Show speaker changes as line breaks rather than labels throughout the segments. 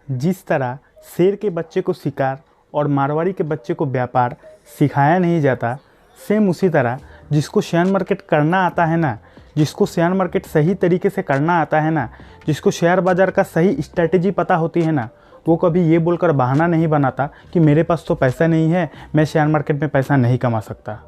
जिस तरह शेर के बच्चे को शिकार और मारवाड़ी के बच्चे को व्यापार सिखाया नहीं जाता, सेम उसी तरह जिसको शेयर मार्केट करना आता है ना, जिसको शेयर मार्केट सही तरीके से करना आता है ना, जिसको शेयर बाज़ार का सही स्ट्रैटेजी पता होती है ना, वो कभी ये बोलकर बहाना नहीं बनाता कि मेरे पास तो पैसा नहीं है, मैं शेयर मार्केट में पैसा नहीं कमा सकता।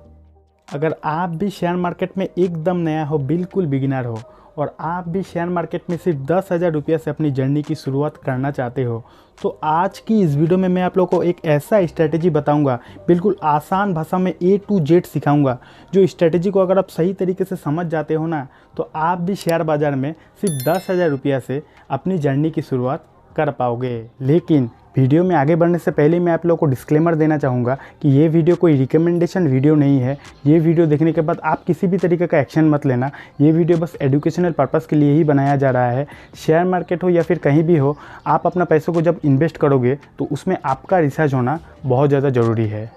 अगर आप भी शेयर मार्केट में एकदम नया हो, बिल्कुल बिगिनर हो, और आप भी शेयर मार्केट में सिर्फ 10,000 रुपये से अपनी जर्नी की शुरुआत करना चाहते हो, तो आज की इस वीडियो में मैं आप लोगों को एक ऐसा स्ट्रैटेजी बताऊंगा, बिल्कुल आसान भाषा में A to Z सिखाऊंगा, जो स्ट्रैटेजी को अगर आप सही तरीके से समझ जाते हो ना, तो आप भी शेयर बाज़ार में सिर्फ 10,000 रुपये से अपनी जर्नी की शुरुआत कर पाओगे। लेकिन वीडियो में आगे बढ़ने से पहले मैं आप लोगों को डिस्क्लेमर देना चाहूँगा कि ये वीडियो कोई रिकमेंडेशन वीडियो नहीं है। ये वीडियो देखने के बाद आप किसी भी तरीके का एक्शन मत लेना। ये वीडियो बस एजुकेशनल पर्पस के लिए ही बनाया जा रहा है। शेयर मार्केट हो या फिर कहीं भी हो, आप अपना पैसों को जब इन्वेस्ट करोगे तो उसमें आपका रिसर्च होना बहुत ज़्यादा ज़रूरी है।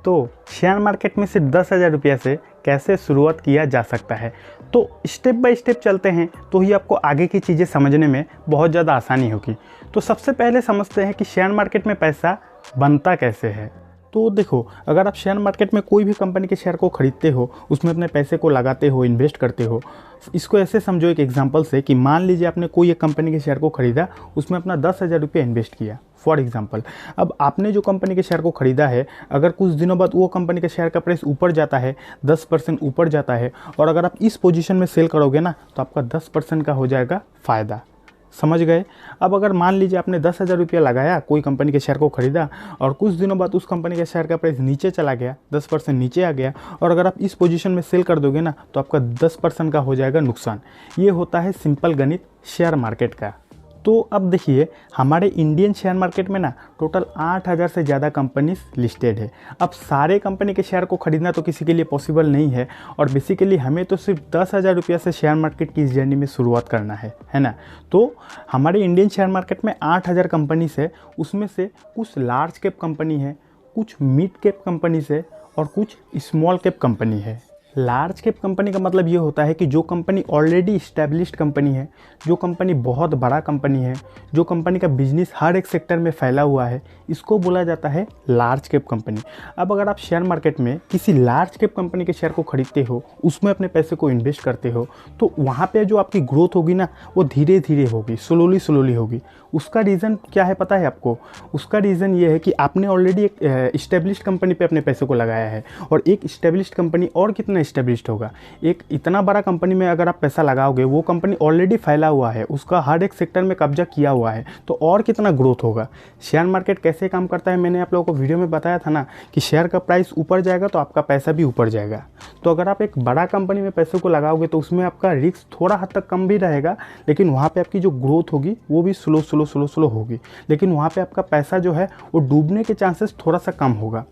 तो शेयर मार्केट में सिर्फ 10,000 रुपये से कैसे शुरुआत किया जा सकता है, तो स्टेप बाय स्टेप चलते हैं तो ही आपको आगे की चीज़ें समझने में बहुत ज़्यादा आसानी होगी। तो सबसे पहले समझते हैं कि शेयर मार्केट में पैसा बनता कैसे है। तो देखो, अगर आप शेयर मार्केट में कोई भी कंपनी के शेयर को खरीदते हो, उसमें अपने पैसे को लगाते हो, इन्वेस्ट करते हो, इसको ऐसे समझो एक एग्जांपल से कि मान लीजिए आपने कोई एक कंपनी के शेयर को खरीदा, उसमें अपना 10,000 रुपये इन्वेस्ट किया फॉर एग्जांपल। अब आपने जो कंपनी के शेयर को ख़रीदा है, अगर कुछ दिनों बाद वो कंपनी के शेयर का प्राइस ऊपर जाता है, 10% ऊपर जाता है, और अगर आप इस पोजीशन में सेल करोगे ना, तो आपका 10% का हो जाएगा फ़ायदा। समझ गए? अब अगर मान लीजिए आपने 10,000 रुपया लगाया, कोई कंपनी के शेयर को ख़रीदा, और कुछ दिनों बाद उस कंपनी के शेयर का प्राइस नीचे चला गया, 10% नीचे आ गया, और अगर आप इस पोजीशन में सेल कर दोगे ना, तो आपका 10% का हो जाएगा नुकसान। ये होता है सिंपल गणित शेयर मार्केट का। तो अब देखिए, हमारे इंडियन शेयर मार्केट में ना टोटल 8,000 से ज़्यादा कंपनीज लिस्टेड है। अब सारे कंपनी के शेयर को खरीदना तो किसी के लिए पॉसिबल नहीं है, और बेसिकली हमें तो सिर्फ 10,000 रुपये से शेयर मार्केट की इस जर्नी में शुरुआत करना है ना। तो हमारे इंडियन शेयर मार्केट में 8,000 कंपनीज है, उसमें से कुछ लार्ज कैप कंपनी है, कुछ मिड कैप कंपनीज है, और कुछ स्मॉल कैप कंपनी है। लार्ज कैप कंपनी का मतलब ये होता है कि जो कंपनी ऑलरेडी इस्टेब्लिश्ड कंपनी है, जो कंपनी बहुत बड़ा कंपनी है, जो कंपनी का बिजनेस हर एक सेक्टर में फैला हुआ है, इसको बोला जाता है लार्ज कैप कंपनी। अब अगर आप शेयर मार्केट में किसी लार्ज कैप कंपनी के शेयर को खरीदते हो, उसमें अपने पैसे को इन्वेस्ट करते हो, तो वहाँ पे जो आपकी ग्रोथ होगी ना, वो धीरे धीरे होगी, स्लोली होगी। उसका रीज़न क्या है पता है आपको? उसका रीज़न ये है कि आपने ऑलरेडी एक इस्टेब्लिश्ड कंपनी पे अपने पैसे को लगाया है, और एक इस्टेब्लिश्ड कंपनी और कितना इस्टेब्लिश्ड होगा। एक इतना बड़ा कंपनी में अगर आप पैसा लगाओगे, वो कंपनी ऑलरेडी फैला हुआ है, उसका हर एक सेक्टर में कब्जा किया हुआ है, तो और कितना ग्रोथ होगा। शेयर मार्केट कैसे काम करता है, मैंने आप लोगों को वीडियो में बताया था ना, कि शेयर का प्राइस ऊपर जाएगा तो आपका पैसा भी ऊपर जाएगा। तो अगर आप एक बड़ा कंपनी में पैसे को लगाओगे तो उसमें आपका रिस्क थोड़ा हद तक कम भी रहेगा, लेकिन वहाँ पर आपकी जो ग्रोथ होगी वो भी स्लो होगी, लेकिन वहाँ पे आपका पैसा जो है वो डूबने के चांसेस थोड़ा सा कम होगा।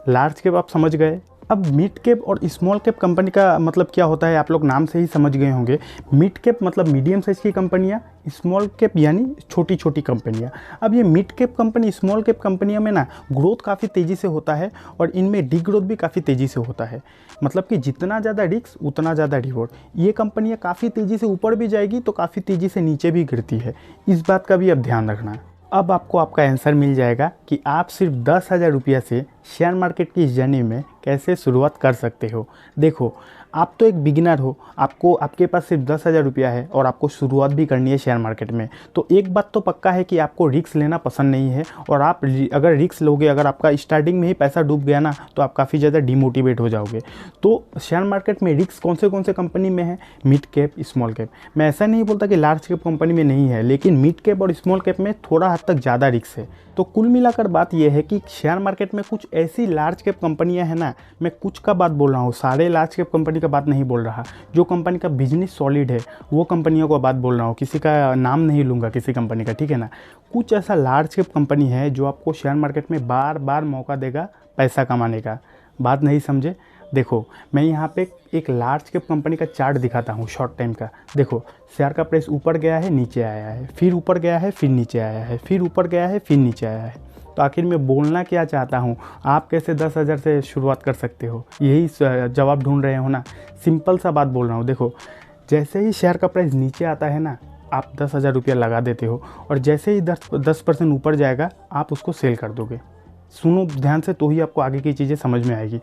लार्ज कैप आप समझ गए। अब मिड कैप और स्मॉल कैप कंपनी का मतलब क्या होता है, आप लोग नाम से ही समझ गए होंगे। मिड कैप मतलब मीडियम साइज़ की कंपनियां, स्मॉल कैप यानी छोटी छोटी कंपनियां। अब ये mid cap company, small cap कंपनियों में ना ग्रोथ काफ़ी तेज़ी से होता है, और इनमें डी ग्रोथ भी काफ़ी तेज़ी से होता है। मतलब कि जितना ज़्यादा रिस्क उतना ज़्यादा रिवॉर्ड। ये कंपनियाँ काफ़ी तेज़ी से ऊपर भी जाएगी तो काफ़ी तेज़ी से नीचे भी गिरती है, इस बात का भी अब ध्यान रखना। अब आपको आपका आंसर मिल जाएगा कि आप सिर्फ 10,000 रुपये से शेयर मार्केट की इस जर्नी में कैसे शुरुआत कर सकते हो। देखो, आप तो एक बिगिनर हो, आपके पास सिर्फ 10,000 रुपया है और आपको शुरुआत भी करनी है शेयर मार्केट में, तो एक बात तो पक्का है कि आपको रिस्क लेना पसंद नहीं है। और आप अगर रिस्क लोगे, अगर आपका स्टार्टिंग में ही पैसा डूब गया ना, तो आप काफ़ी ज़्यादा डिमोटिवेट हो जाओगे। तो शेयर मार्केट में रिस्क कौन से कंपनी में है? Mid cap, small cap. मैं ऐसा नहीं बोलता कि लार्ज कैप कंपनी में नहीं है, लेकिन मिड कैप और स्मॉल कैप में थोड़ा हद तक ज़्यादा रिस्क है। तो कुल मिलाकर बात यह है कि शेयर मार्केट में कुछ ऐसी लार्ज कैप कंपनियां हैं ना, मैं कुछ का बात बोल रहा हूँ, सारे लार्ज कैप कंपनी का बात नहीं बोल रहा। जो कंपनी का बिजनेस सॉलिड है वो कंपनियों का बात बोल रहा हूँ, किसी का नाम नहीं लूँगा किसी कंपनी का, ठीक है ना। कुछ ऐसा लार्ज कैप कंपनी है जो आपको शेयर मार्केट में बार बार मौका देगा पैसा कमाने का। बात नहीं समझे? देखो, मैं यहाँ पे एक लार्ज कैप कंपनी का चार्ट दिखाता हूँ शॉर्ट टाइम का। देखो, शेयर का प्राइस ऊपर गया है, नीचे आया है, फिर ऊपर गया है, फिर नीचे आया है, फिर ऊपर गया है, फिर नीचे आया है। तो आखिर मैं बोलना क्या चाहता हूँ, आप कैसे 10,000 से शुरुआत कर सकते हो, यही जवाब ढूंढ रहे हो ना। सिंपल सा बात बोल रहा हूँ। देखो, जैसे ही शेयर का प्राइस नीचे आता है ना, आप 10,000 रुपया लगा देते हो और जैसे ही 10% ऊपर जाएगा आप उसको सेल कर दोगे। सुनो ध्यान से, तो ही आपको आगे की चीज़ें समझ में आएगी।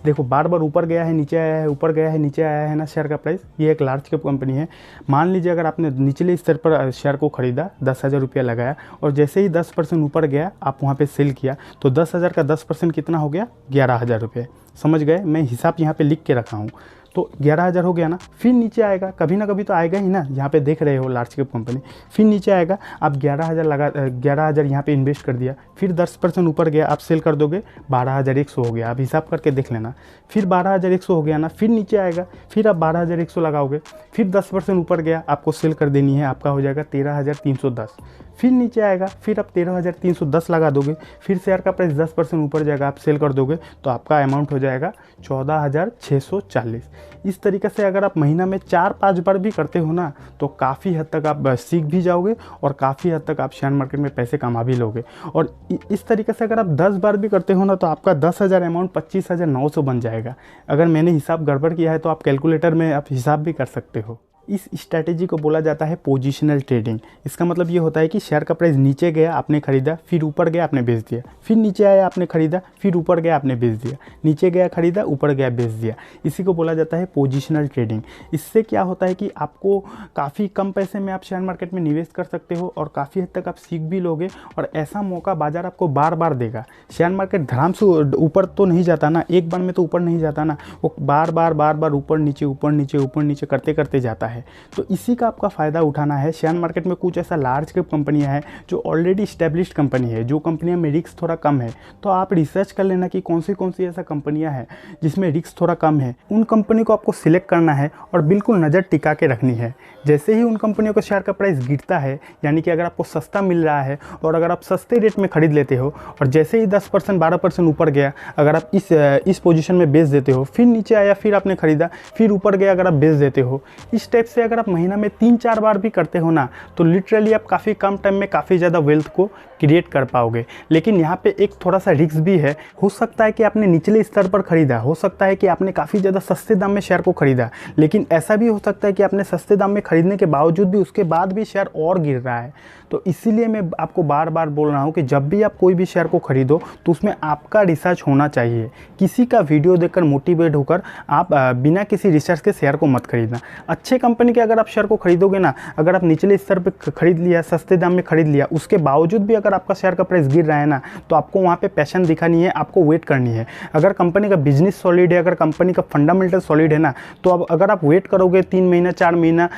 देखो बार बार ऊपर गया है नीचे आया है, ऊपर गया है नीचे आया है ना शेयर का प्राइस। ये एक लार्ज कैप कंपनी है। मान लीजिए अगर आपने निचले स्तर पर शेयर को खरीदा, 10,000 रुपया लगाया और जैसे ही 10% ऊपर गया आप वहाँ पे सेल किया, तो 10,000 का 10% कितना हो गया? 11,000 रुपये। समझ गए? मैं हिसाब यहाँ पे लिख के रखा हूँ। तो 11,000 हो गया ना, फिर नीचे आएगा, कभी ना कभी तो आएगा ही ना। यहाँ पे देख रहे हो लार्ज कैप कंपनी, फिर नीचे आएगा, आप 11,000 यहाँ पे इन्वेस्ट कर दिया, फिर 10% ऊपर गया आप सेल कर दोगे, 12,100 हो गया। आप हिसाब करके देख लेना। फिर 12,100 हो गया ना, फिर नीचे आएगा, फिर आप 12,100 लगाओगे, फिर 10% ऊपर गया आपको सेल कर देनी है, आपका हो जाएगा 13,310। फिर नीचे आएगा, फिर आप 13,310 लगा दोगे, फिर शेयर का प्राइस 10% ऊपर जाएगा आप सेल कर दोगे, तो आपका अमाउंट हो जाएगा 14,640। इस तरीके से अगर आप महीना में 4-5 बार भी करते हो ना, तो काफ़ी हद तक आप सीख भी जाओगे और काफ़ी हद तक आप शेयर मार्केट में पैसे कमा भी लोगे। और इस तरीके से अगर आप 10 बार भी करते हो ना, तो आपका 10,000 अमाउंट 25,900 बन जाएगा। अगर मैंने हिसाब गड़बड़ किया है तो आप कैलकुलेटर में आप हिसाब भी कर सकते हो। इस स्ट्रैटेजी को बोला जाता है पोजिशनल ट्रेडिंग। इसका मतलब ये होता है कि शेयर का प्राइस नीचे गया आपने खरीदा, फिर ऊपर गया आपने बेच दिया, फिर नीचे आया आपने खरीदा, फिर ऊपर गया आपने बेच दिया, नीचे गया खरीदा, ऊपर गया बेच दिया। इसी को बोला जाता है पोजिशनल ट्रेडिंग। इससे क्या होता है कि आपको काफ़ी कम पैसे में आप शेयर मार्केट में निवेश कर सकते हो और काफ़ी हद तक आप सीख भी लोगे और ऐसा मौका बाजार आपको बार बार देगा। शेयर मार्केट धड़ाम से ऊपर तो नहीं जाता ना, एक बार में तो ऊपर नहीं जाता ना, वो बार बार ऊपर नीचे करते करते जाता है। तो इसी का आपका फ़ायदा उठाना है। शेयर मार्केट में कुछ ऐसा लार्ज कैप कंपनियां हैं जो ऑलरेडी इस्टेब्लिश्ड कंपनी है, जो कंपनियां में रिस्क थोड़ा कम है। तो आप रिसर्च कर लेना कि कौन सी ऐसा कंपनियां हैं जिसमें रिस्क थोड़ा कम है। उन कंपनी को आपको सिलेक्ट करना है और बिल्कुल नज़र टिका के रखनी है। जैसे ही उन कंपनियों का शेयर का प्राइस गिरता है, यानी कि अगर आपको सस्ता मिल रहा है और अगर आप सस्ते रेट में खरीद लेते हो और जैसे ही 10% 12% ऊपर गया अगर आप इस पोजीशन में बेच देते हो, फिर नीचे आया फिर आपने खरीदा, फिर ऊपर गया अगर आप बेच देते हो, इस टाइप से अगर आप महीना में 3-4 बार भी करते हो ना, तो लिटरली आप काफ़ी कम टाइम में काफ़ी ज़्यादा वेल्थ को क्रिएट कर पाओगे। लेकिन यहाँ पे एक थोड़ा सा रिस्क भी है। हो सकता है कि आपने निचले स्तर पर खरीदा, हो सकता है कि आपने काफ़ी ज़्यादा सस्ते दाम में शेयर को खरीदा, लेकिन ऐसा भी हो सकता है कि आपने सस्ते दाम में खरीदने के बावजूद भी उसके बाद भी शेयर और गिर रहा है। तो इसीलिए मैं आपको बार बार बोल रहा हूँ कि जब भी आप कोई भी शेयर को खरीदो तो उसमें आपका रिसर्च होना चाहिए। किसी का वीडियो देखकर मोटिवेट होकर आप बिना किसी रिसर्च के शेयर को मत खरीदना। अच्छे कंपनी के अगर आप शेयर को खरीदोगे ना, अगर आप निचले स्तर पर खरीद लिया, सस्ते दाम में खरीद लिया, उसके बावजूद भी अगर आपका शेयर का प्राइस गिर रहा है ना, तो आपको वहाँ पे पैशन दिखानी है, आपको वेट करनी है। अगर कंपनी का बिजनेस सॉलिड है, अगर कंपनी का फंडामेंटल सॉलिड है ना, तो अब अगर आप वेट करोगे 3 महीना 4 महीना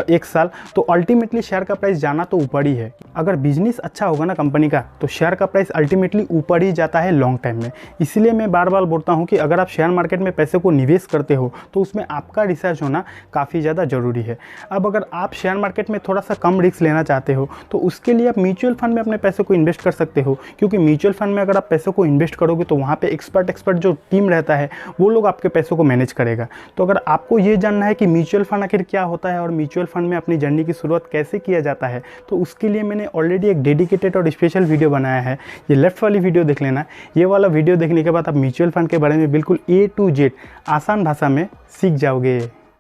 1 साल, तो अल्टीमेटली शेयर का प्राइस जाना तो ऊपर ही है। अगर बिजनेस अच्छा होगा ना कंपनी का, तो शेयर का प्राइस अल्टीमेटली ऊपर ही जाता है लॉन्ग टाइम में। इसलिए मैं बार बार बोलता हूँ कि अगर आप शेयर मार्केट में पैसे को निवेश करते हो तो उसमें आपका रिसर्च होना काफ़ी ज़्यादा ज़रूरी है। अब अगर आप शेयर मार्केट में थोड़ा सा कम रिस्क लेना चाहते हो तो उसके लिए आप म्यूचुअल फंड में अपने पैसे को इन्वेस्ट कर सकते हो, क्योंकि म्यूचुअल फंड में अगर आप पैसों को इन्वेस्ट करोगे तो वहाँ पे एक्सपर्ट जो टीम रहता है वो लोग आपके पैसों को मैनेज करेगा। तो अगर आपको ये जानना है कि म्यूचुअल फंड आखिर क्या होता है और म्यूचुअल फंड में अपनी जर्नी की शुरुआत कैसे किया जाता है, तो उसके लिए मैंने ऑलरेडी एक डेडिकेटेड और स्पेशल वीडियो बनाया है। ये लेफ्ट वाली वीडियो देख लेना। ये वाला वीडियो देखने के बाद आप म्यूचुअल फंड के बारे में बिल्कुल A to Z आसान भाषा में सीख जाओगे।